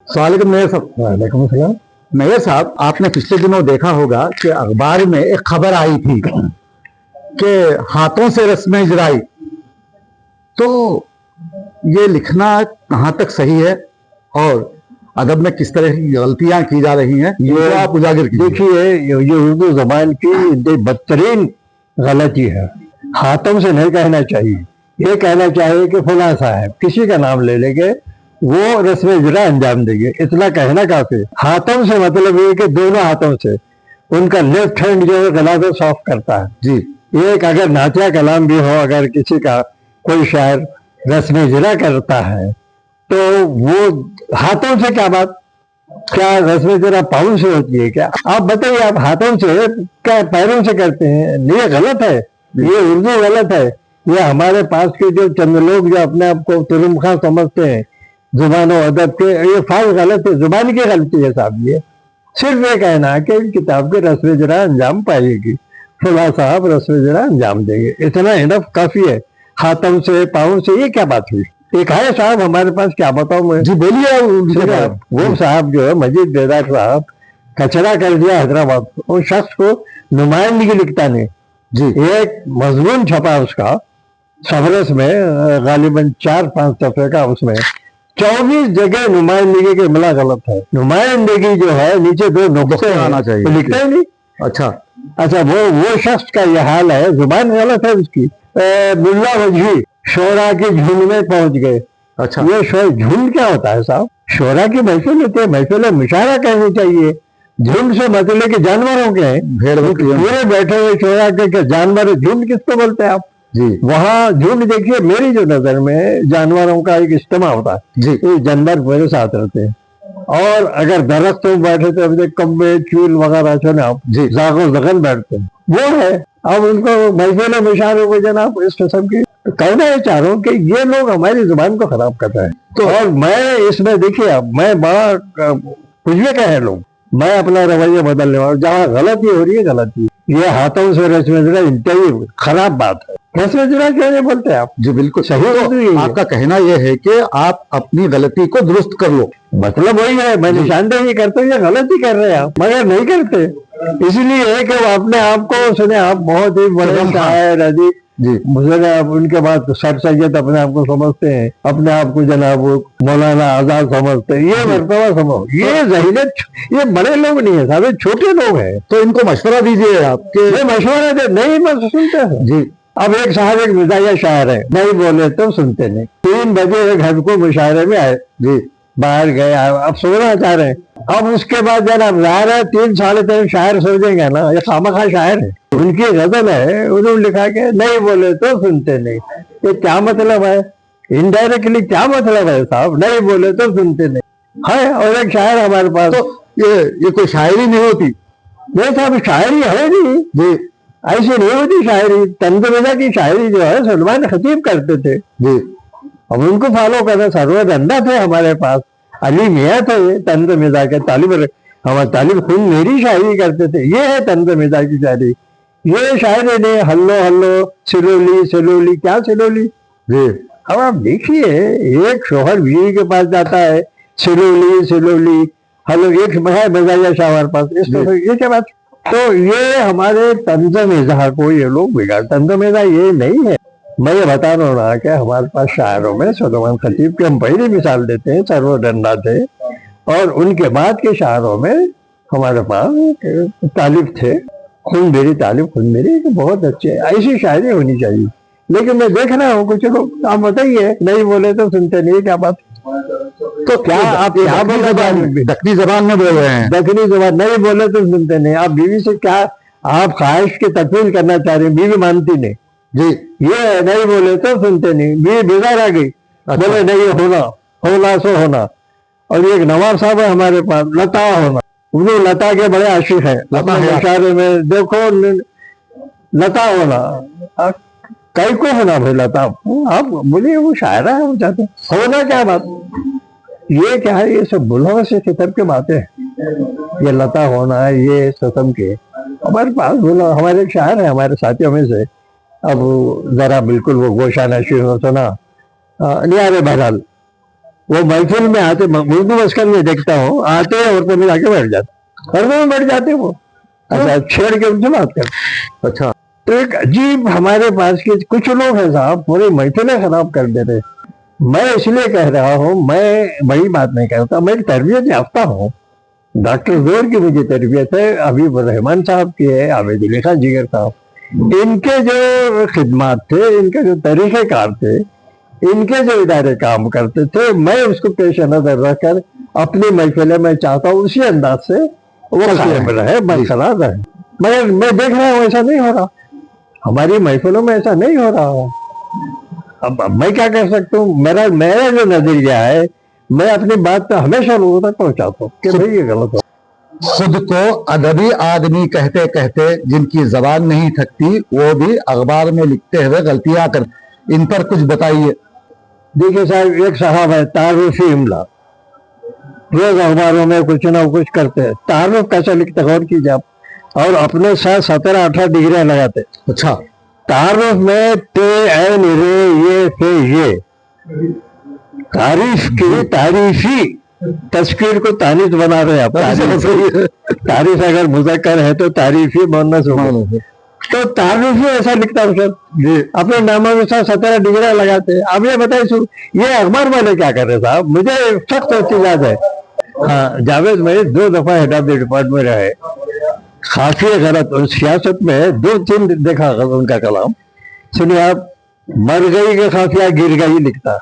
सवालेकुम mayor साहब। वालेकुम सलाम। मेयर साहब, आपने पिछले दिनों देखा होगा कि अखबार में एक खबर आई थी कि हाथों से रस्में इजराई। तो ये लिखना कहाँ तक सही है और अदब में किस तरह की गलतियां की जा रही हैं, ये आप उजागर कीजिए। देखिए, ये उर्दू जबान की बदतरीन गलती है। हाथों से नहीं कहना चाहिए, ये कहना चाहिए कि फला साहब, किसी का नाम ले लेंगे, वो रस्म इजरा अंजाम देंगे, इतना कहना काफी। हाथों से मतलब ये कि दोनों हाथों से उनका लेफ्ट हैंड जो है गला को सॉफ्ट करता है जी। एक अगर नातिया कलाम भी हो, अगर किसी का कोई शायर रस्म इजरा करता है तो वो हाथों से क्या बात, क्या रस्म इजरा पाँव से होती है क्या? आप बताइए, आप हाथों से क्या पैरों से करते हैं? ये गलत है, ये उर्दू गलत है। ये हमारे पास के जो चंद लोग जो अपने आप को तुरुमखा समझते हैं जुबान और अदब के, ये फाल गलत है, जुबान की गलती है साहब। ये सिर्फ ये कहना है कि किताब की रस्म इजरा अंजाम पाएगी, फला साहब रस्म इजरा अंजाम देंगे, इतना इनफ काफी है। हाथों से पाँव से ये क्या बात हुई? एक है साहब हमारे पास, क्या बताऊं मैं। जी बोलिए। वो साहब जो है मजीद बेदार साहब, कचरा कर दिया हैदराबाद को। उस शख्स को नुमाइंदगी लिखता नहीं जी। एक मजमून छपा उसका सबरस में, गालिबन 4-5 सफ़े का, उसमें 24 जगह नुमाइंदगी के मिला गलत है। नुमाइंदगी जो है नीचे 2 नुक्ते आना चाहिए, तो लिखता ही नहीं। अच्छा वो शख्स का यह हाल है, जुबान गलत है उसकी। मुल्ला वजही शोरा की झुंड में पहुंच गए। अच्छा, ये झुंड क्या होता है साहब? शोरा की महफिल होती है, महफिल मुशायरा कहनी चाहिए। झुंड से मतलब कि जानवरों के हैं, भेड़ पूरे बैठे हुए शोरा के जानवर, झुंड किसको बोलते हैं आप जी? वहाँ झुंड देखिए, मेरी जो नजर में जानवरों का एक इज्तिमा होता है जी। ये जानवर मेरे साथ रहते हैं, और अगर दरख्तों में बैठे तो अभी कब्बे चूल वगैरह जो ना आप जी जागो जगन बैठते हैं, वो है। अब उनको महफिल मुशायरे को जनाब इस किस्म की कहना है चाह रहा हूँ कि ये लोग हमारी जुबान को खराब कर रहे हैं। तो और मैं इसमें देखिए, अब मैं बड़ा कुछ भी कहे लोग, मैं अपना रवैया बदलने वाला, जहाँ गलती हो रही है गलती। ये हाथों से रस्म इजरा इंतही खराब बात है। रस्म इजरा क्यों नहीं बोलते आप? जी बिल्कुल सही तो आपका कहना यह है कि आप अपनी गलती को दुरुस्त कर लो, मतलब वही है। मैं निशानदेही करता हूँ, ये गलती कर रहे हैं आप, मगर नहीं करते। इसलिए कि वो अपने आप को सुने, आप बहुत ही बड़े शायर अजीब जी जनाब, उनके बाद सर सैयद अपने आप को समझते हैं, अपने आप को जनाब मौलाना आजाद समझते हैं। ये मर्तबा समझो, ये जहीनत, ये बड़े लोग नहीं है साहब, ये छोटे लोग हैं। तो इनको मशवरा दीजिए आपके। ये मशवरा दे नहीं, बस सुनते हैं जी। अब एक साहब एक मिजाजा शायर है, नहीं बोले तो सुनते नहीं। 3 बजे घर को मुशायरे में आए जी, बाहर गए, अब सोना चाह रहे हैं। अब उसके बाद जनाब ज़ाहिर है 3-3.5 शायर सोचेंगे ना, ये खामखा शायर है, उनकी गजल है, उन्होंने लिखा के नहीं बोले तो सुनते नहीं। ये क्या मतलब है? इनडायरेक्टली क्या मतलब है साहब? नहीं बोले तो सुनते नहीं है। और एक शायर हमारे पास, तो ये कोई शायरी नहीं होती? नहीं साहब, शायरी है नहीं जी ऐसी नहीं होती शायरी। तंज़-ए-मिज़ा की शायरी जो है सलमान खतीब करते थे जी। अब उनको फॉलो करना। सरवर अंडा थे हमारे पास, अली मियाँ थे तंज़-ए-मिज़ा के तालिब, हमारे तालिब खुद मेरी शायरी करते थे। ये है तंज़-ए-मिज़ा की शायरी। ये शायरी ने हल्लो हल्लो सिलोली सिलोली, क्या सिलोली जी। अब आप देखिए, एक शोहर बीवी के पास जाता है, सिलोली सिलोली हल्लो, एक है मिजाजा शाह हमारे पास, इस तरह ये क्या बात? तो ये हमारे तंज़-ए-मिज़ा को ये लोग बिगाड़, तंज़-ए-मिज़ा ये नहीं है। मैं ये बता रहा हूँ ना कि हमारे पास शायरों में सलमान खतीब की हम पहली मिसाल देते हैं, सरवर डंडा थे, और उनके बाद के शायरों में हमारे पास तालिब थे, खून मेरी तालिब खून मेरी, बहुत अच्छे, ऐसी शायरी होनी चाहिए। लेकिन मैं देख रहा हूँ कुछ लोग, आप बताइए नहीं बोले तो सुनते नहीं, क्या बात? तो क्या आप क्या बोले? दक्कनी जबान में बोल रहे हैं। दक्कनी जबान, नहीं बोले तो सुनते नहीं। आप बीवी से क्या आप ख्वाहिश की तकमील करना चाह रहे हैं? बीवी मानती नहीं जी। ये नहीं बोले तो सुनते नहीं, बीवी बेजार आ गई, बोले नहीं होना, होना सो होना। और एक नवाब साहब है हमारे पास, लता होना, वो लता के बड़े आशिक है, अपने मुशायरे में देखो लता होना, कई को होना भाई लता, आप बोलिए वो शायरा है, वो चाहते होना क्या बात? ये क्या है? ये सब बुलवा से किताब की बातें हैं। ये लता होना है, ये सतम के हमारे पास बोला। हमारे एक शायर है हमारे साथियों में से, अब जरा बिल्कुल वो गोशा नशीन हो सुना, नियारे बहरहाल, वो महफिल में आते, उर्दू मस्कर में देखता हूँ, आते हैं और में जाके बैठ जाते, और में बैठ जाते वो, अच्छा छेड़ के उनसे बात करते। अच्छा, तो एक अजीब हमारे पास के कुछ लोग हैं साहब, पूरी महफिलें खराब कर दे रहे। मैं इसलिए कह रहा हूँ, मैं बड़ी बात नहीं करता, मैं तरबियत याफ्ता हूँ, डॉक्टर जोर की मुझे तरबियत है, हबीब रहमान साहब की है, आबिद अली खान जिगर साहब, इनके जो खिदमात थे, इनके जो तरीक़ेकार थे, इनके जो इदारे काम करते थे, मैं उसको पेश नजर रखकर अपनी महफिलें में चाहता हूँ उसी अंदाज से वो कायम रहे, बरकरार रहे। मगर मैं देख रहा हूँ ऐसा नहीं हो रहा, हमारी महफिलों में ऐसा नहीं हो रहा है। अब मैं क्या कर सकता हूँ, मेरा जो नजरिया है, मैं अपनी बात तो हमेशा लोगों तक पहुंचाता हूँ कि भाई ये गलत हो। खुद को अदबी आदमी कहते कहते जिनकी जबान नहीं थकती, वो भी अखबार में लिखते हुए गलतियां कर, इन पर कुछ बताइए। देखिए साहब, एक साहब है तारुफी इमला, रोज अखबारों में कुछ ना कुछ करते हैं, तारुफ कैसे लिखते गौर कीजिए आप, और अपने साथ 17-18 डिग्रियां लगाते। अच्छा, तारुफ में ते एन रे ये से ये, तारीफ की तारीफी, तस्कीर को तानीस बना रहे हैं आप, तारीफ अगर मुज़क्कर है तो तारीफी मुअन्नस होगा, तो तारुफ ऐसा लिखता हूँ सर, अपने नामों के साथ 17 डिग्रियां लगाते हैं। अब ये बताइए, ये अखबार वाले क्या कर रहे साहब, मुझे सख्त एहतजाज है। हाँ, जावेद भाई 2 दफा हेड ऑफ द डिपार्टमेंट में रहे, काफी गलत, और सियासत में 2-3 देखा उनका कलाम। सुनिए आप, मर गई के खाफिया गिर गई लिखता,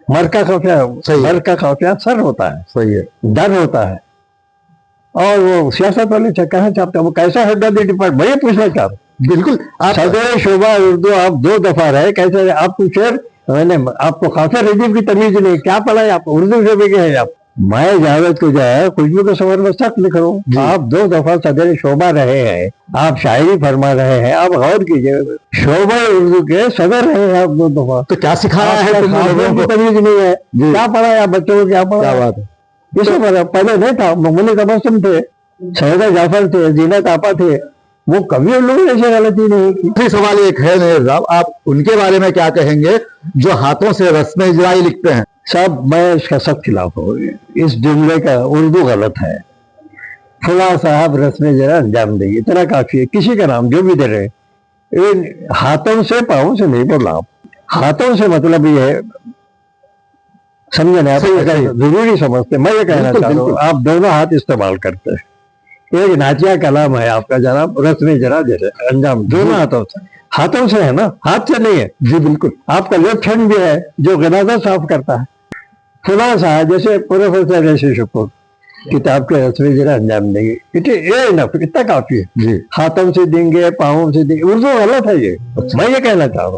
मर का खाफिया, मर का खाफिया सर होता है, सही है, डर होता है, और वो सियासत वाले कहाँ चाहते हैं, वो कैसा हेड ऑफ द डिपार्टमेंट, मैं पूछना चाह रहा हूँ। बिल्कुल। आप सदर शोभा उर्दू आप 2 दफा रहे, कैसे आप पूछे, मैंने आपको खाफिया रजीब की तमीज नहीं, क्या पढ़ा है आप, उर्दू शोबे के हैं आप। मैं जावेद को जो है खुशबू के सफर में सख्त लिख रहा हूँ, आप 2 दफा सदर शोभा रहे हैं, आप शायरी फरमा रहे हैं, आप गौर कीजिए, शोभा उर्दू के सदर रहे हैं आप 2 दफा, तो क्या सिखाया है तुम लोगों को? तमीज नहीं है, क्या पढ़ा है आप बच्चों को, क्या पढ़ा? क्या बात है, इसे पहले नहीं था, मोहम्मद तबस्सुम थे, सैयदा जाफर थे, जीनत आपा थे, वो कभी उन लोगों ने ऐसी गलती नहीं की। दूसरी सवाल एक है मेरे साहब, आप उनके बारे में क्या कहेंगे जो हाथों से रस्म इजराई लिखते हैं? साहब मैं इसका सख्त खिलाफ हूँ, इस जुमले का उर्दू गलत है। फला साहब रस्म जरा अंजाम देंगे, इतना काफी है, किसी का नाम जो भी दे रहे, इन हाथों से पाँव से नहीं बोला आप, हाथों से मतलब ये है, समझे ना आप, जरूरी समझते। मैं ये कहना चाहता हूँ, आप दोनों हाथ इस्तेमाल करते हैं, एक नाचिया कलाम है आपका जनाब, रस्म जरा जैसे अंजाम दोनों हाथों से है ना, हाथ से नहीं है। जी बिल्कुल। आपका लेफ्ट हैंड भी है जो गनाजा साफ करता है, फुला साहब जैसे प्रोफेसर ऋषि शुक्र किताब के रस्म जरा अंजाम देंगे, इतना काफी है। जी, हाथों से देंगे, पाँवों से देंगे, उर्दू गलत है ये, मैं ये कहना चाह रहा हूँ।